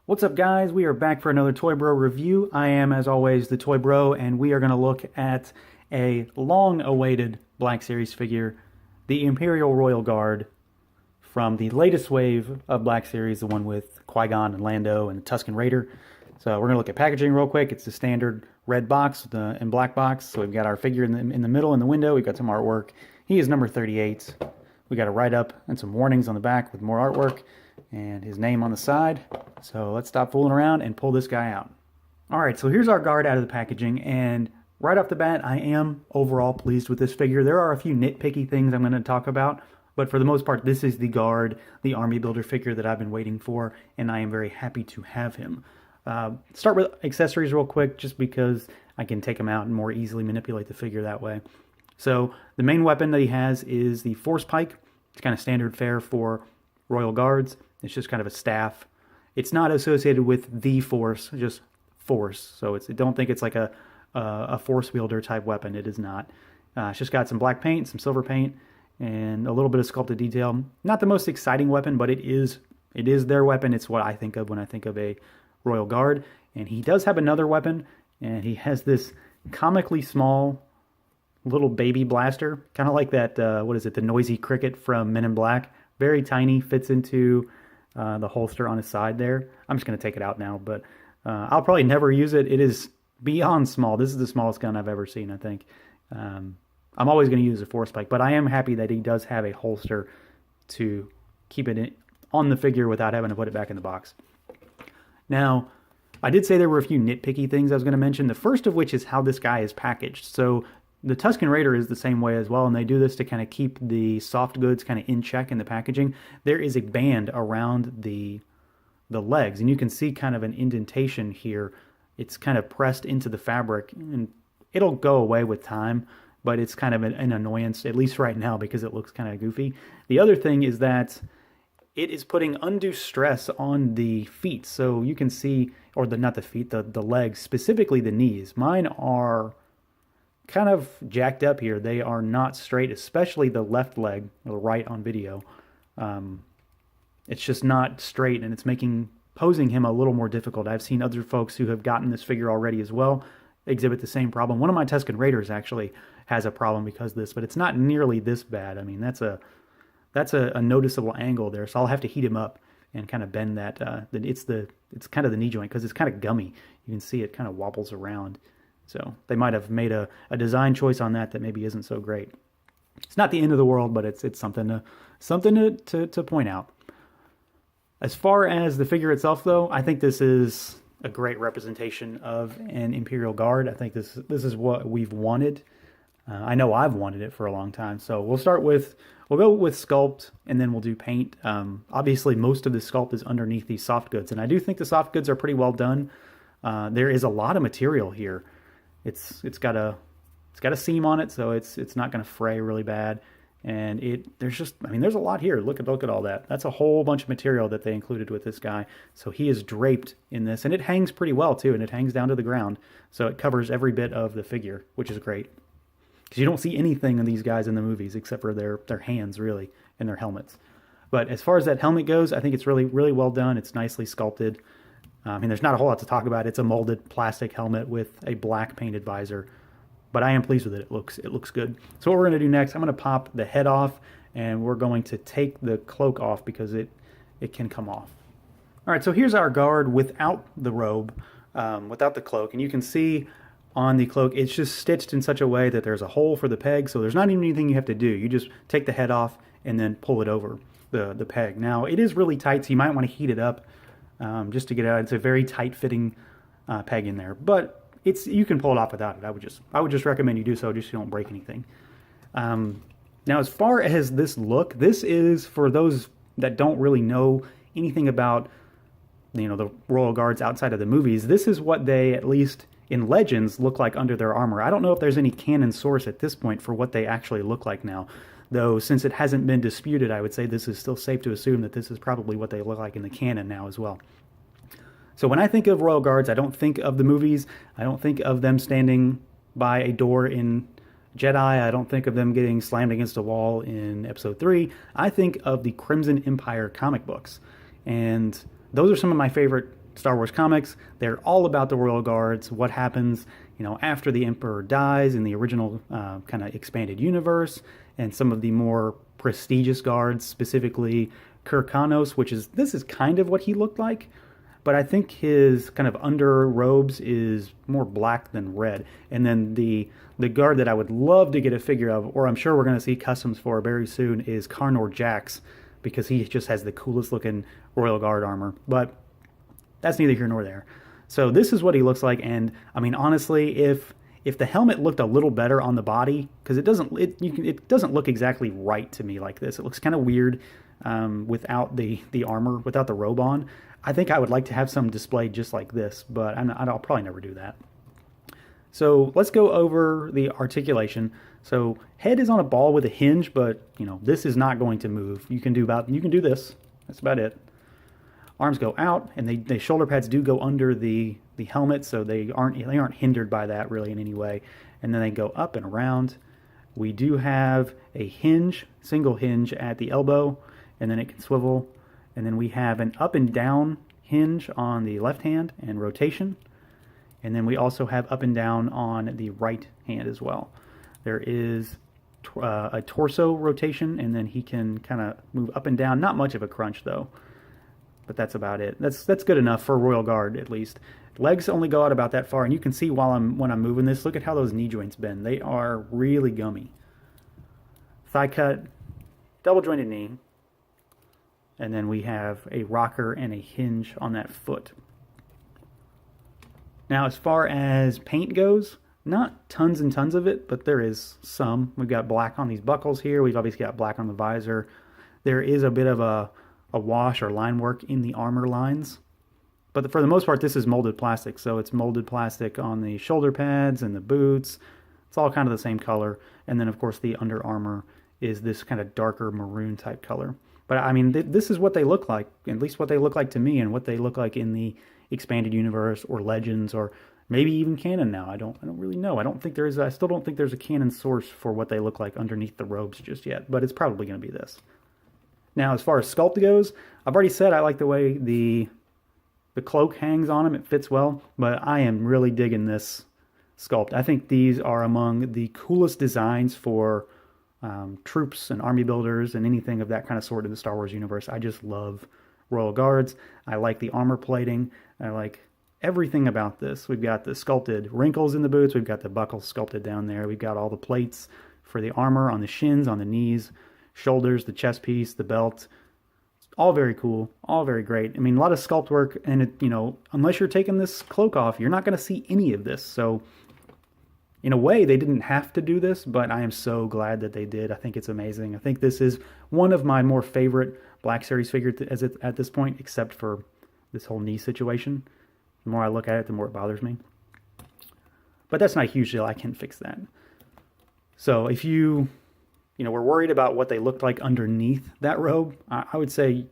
What's up, guys? We are back for another Toy Bro review. I am, as always, the Toy Bro, and we are going to look at a long-awaited Black Series figure, the Imperial Royal Guard, from the latest wave of Black Series, the one with Qui-Gon and Lando and the Tusken Raider. So we're going to look at packaging real quick. It's the standard red box and black box. So we've got our figure in the middle in the window. We've got some artwork. He is number 38. We got a write-up and some warnings on the back with more artwork and his name on the side. So let's stop fooling around and pull this guy out. All right, so here's our guard out of the packaging, and right off the bat, I am overall pleased with this figure. There are a few nitpicky things I'm going to talk about, but for the most part, this is the guard, the army builder figure that I've been waiting for, and I am very happy to have him. Start with accessories real quick, just because I can take them out and more easily manipulate the figure that way. So the main weapon that he has is the Force Pike. It's kind of standard fare for Royal Guards. It's just kind of a staff. It's not associated with the Force, just Force. So don't think it's like a Force wielder type weapon. It is not. It's just got some black paint, some silver paint, and a little bit of sculpted detail. Not the most exciting weapon, but it is their weapon. It's what I think of when I think of a Royal Guard. And he does have another weapon, and he has this comically small little baby blaster, kind of like that, the noisy cricket from Men in Black. Very tiny, fits into the holster on his side there. I'm just going to take it out now, but I'll probably never use it. It is beyond small. This is the smallest gun I've ever seen, I think. I'm always going to use a Force Pike, but I am happy that he does have a holster to keep it on the figure without having to put it back in the box. Now, I did say there were a few nitpicky things I was going to mention, the first of which is how this guy is packaged. So the Tusken Raider is the same way as well, and they do this to kind of keep the soft goods kind of in check in the packaging. There is a band around the legs, and you can see kind of an indentation here. It's kind of pressed into the fabric, and it'll go away with time, but it's kind of an annoyance, at least right now, because it looks kind of goofy. The other thing is that it is putting undue stress on the feet, so you can see, or not the feet, the legs, specifically the knees. Mine are kind of jacked up here. They are not straight, especially the left leg, or the right on video. It's just not straight, and it's posing him a little more difficult. I've seen other folks who have gotten this figure already as well exhibit the same problem. One of my Tusken Raiders actually has a problem because of this, but it's not nearly this bad. I mean, that's a noticeable angle there, so I'll have to heat him up and kind of bend that. It's kind of the knee joint, because it's kind of gummy. You can see it kind of wobbles around. So they might have made a design choice on that maybe isn't so great. It's not the end of the world, but it's something to point out. As far as the figure itself, though, I think this is a great representation of an Imperial Guard. I think this is what we've wanted. I know I've wanted it for a long time. So we'll go with sculpt, and then we'll do paint. Obviously, most of the sculpt is underneath these soft goods, and I do think the soft goods are pretty well done. There is a lot of material here. It's got a seam on it, so it's not going to fray really bad. And there's a lot here. Look at all that. That's a whole bunch of material that they included with this guy. So he is draped in this, and it hangs pretty well too, and it hangs down to the ground. So it covers every bit of the figure, which is great. Because you don't see anything of these guys in the movies except for their hands, really, and their helmets. But as far as that helmet goes, I think it's really, really well done. It's nicely sculpted. I mean, there's not a whole lot to talk about. It's a molded plastic helmet with a black painted visor, but I am pleased with it. It looks good. So what we're going to do next, I'm going to pop the head off, and we're going to take the cloak off because it can come off. All right, so here's our guard without the robe, without the cloak, and you can see on the cloak, it's just stitched in such a way that there's a hole for the peg, so there's not even anything you have to do. You just take the head off and then pull it over the peg. Now, it is really tight, so you might want to heat it up just to get it out. It's a very tight-fitting peg in there, but you can pull it off without it. I would just recommend you do so, just so you don't break anything. Now, as far as this look, this is for those that don't really know anything about the Royal Guards outside of the movies. This is what they, at least in Legends, look like under their armor. I don't know if there's any canon source at this point for what they actually look like now. Though, since it hasn't been disputed, I would say this is still safe to assume that this is probably what they look like in the canon now as well. So when I think of Royal Guards, I don't think of the movies. I don't think of them standing by a door in Jedi. I don't think of them getting slammed against a wall in Episode 3. I think of the Crimson Empire comic books. And those are some of my favorite Star Wars comics, they're all about the Royal Guards, what happens, after the Emperor dies in the original kind of expanded universe, and some of the more prestigious guards, specifically Kirkanos, this is kind of what he looked like, but I think his kind of under robes is more black than red. And then the guard that I would love to get a figure of, or I'm sure we're going to see customs for very soon, is Carnor Jax, because he just has the coolest looking Royal Guard armor. But that's neither here nor there. So this is what he looks like, and I mean, honestly, if the helmet looked a little better on the body, because it doesn't look exactly right to me like this. It looks kind of weird without the armor, without the robe on. I think I would like to have some displayed just like this, but I'll probably never do that. So let's go over the articulation. So head is on a ball with a hinge, but this is not going to move. You can do this. That's about it. Arms go out, and the shoulder pads do go under the helmet, so they aren't hindered by that really in any way. And then they go up and around. We do have a hinge, single hinge at the elbow, and then it can swivel. And then we have an up and down hinge on the left hand and rotation. And then we also have up and down on the right hand as well. There is a torso rotation, and then he can kind of move up and down. Not much of a crunch though. But that's about it. That's good enough for a Royal Guard, at least. Legs only go out about that far, and you can see when I'm moving this, look at how those knee joints bend. They are really gummy. Thigh cut, double jointed knee, and then we have a rocker and a hinge on that foot. Now, as far as paint goes, not tons and tons of it, but there is some. We've got black on these buckles here. We've obviously got black on the visor. There is a bit of a wash or line work in the armor lines, but for the most part this is molded plastic, so it's molded plastic on the shoulder pads and the boots. It's all kind of the same color, and then of course the under armor is this kind of darker maroon type color. But I mean, this is what they look like, at least what they look like to me, and what they look like in the expanded universe or Legends, or maybe even canon now. I don't really know. I still don't think there's a canon source for what they look like underneath the robes just yet, but it's probably going to be this. Now, as far as sculpt goes, I've already said I like the way the cloak hangs on him. It fits well, but I am really digging this sculpt. I think these are among the coolest designs for troops and army builders and anything of that kind of sort in the Star Wars universe. I just love Royal Guards. I like the armor plating. I like everything about this. We've got the sculpted wrinkles in the boots. We've got the buckles sculpted down there. We've got all the plates for the armor on the shins, on the knees, shoulders, the chest piece, the belt. All very cool, all very great. I mean, a lot of sculpt work, and unless you're taking this cloak off, you're not going to see any of this. So in a way, they didn't have to do this, but I am so glad that they did. I think it's amazing. I think this is one of my more favorite Black Series figures at this point, except for this whole knee situation. The more I look at it, the more it bothers me. But that's not a huge deal. I can fix that. So if we're worried about what they looked like underneath that robe, I would say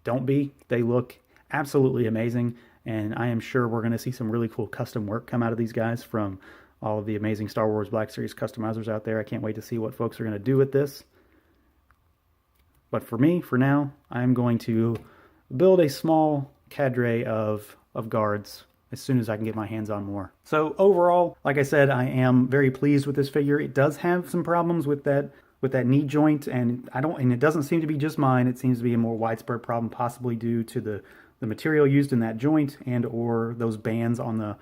don't be. They look absolutely amazing, and I am sure we're going to see some really cool custom work come out of these guys from all of the amazing Star Wars Black Series customizers out there. I can't wait to see what folks are going to do with this. But for me, for now, I'm going to build a small cadre of guards as soon as I can get my hands on more. So overall, like I said, I am very pleased with this figure. It does have some problems with that knee joint, and it doesn't seem to be just mine. It seems to be a more widespread problem, possibly due to the material used in that joint and or those bands on the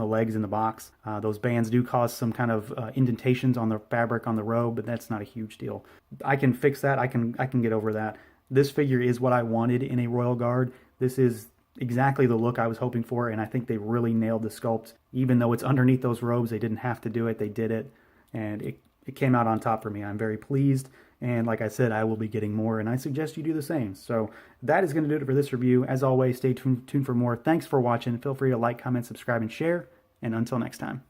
legs in the box. Those bands do cause some kind of indentations on the fabric on the robe, but that's not a huge deal. I can fix that. I can get over that. This figure is what I wanted in a Royal Guard. This is exactly the look I was hoping for, and I think they really nailed the sculpt. Even though it's underneath those robes, they didn't have to do it. They did it, and it came out on top for me. I'm very pleased, and like I said, I will be getting more, and I suggest you do the same. So that is going to do it for this review. As always, stay tuned for more. Thanks for watching. Feel free to like, comment, subscribe, and share, and until next time.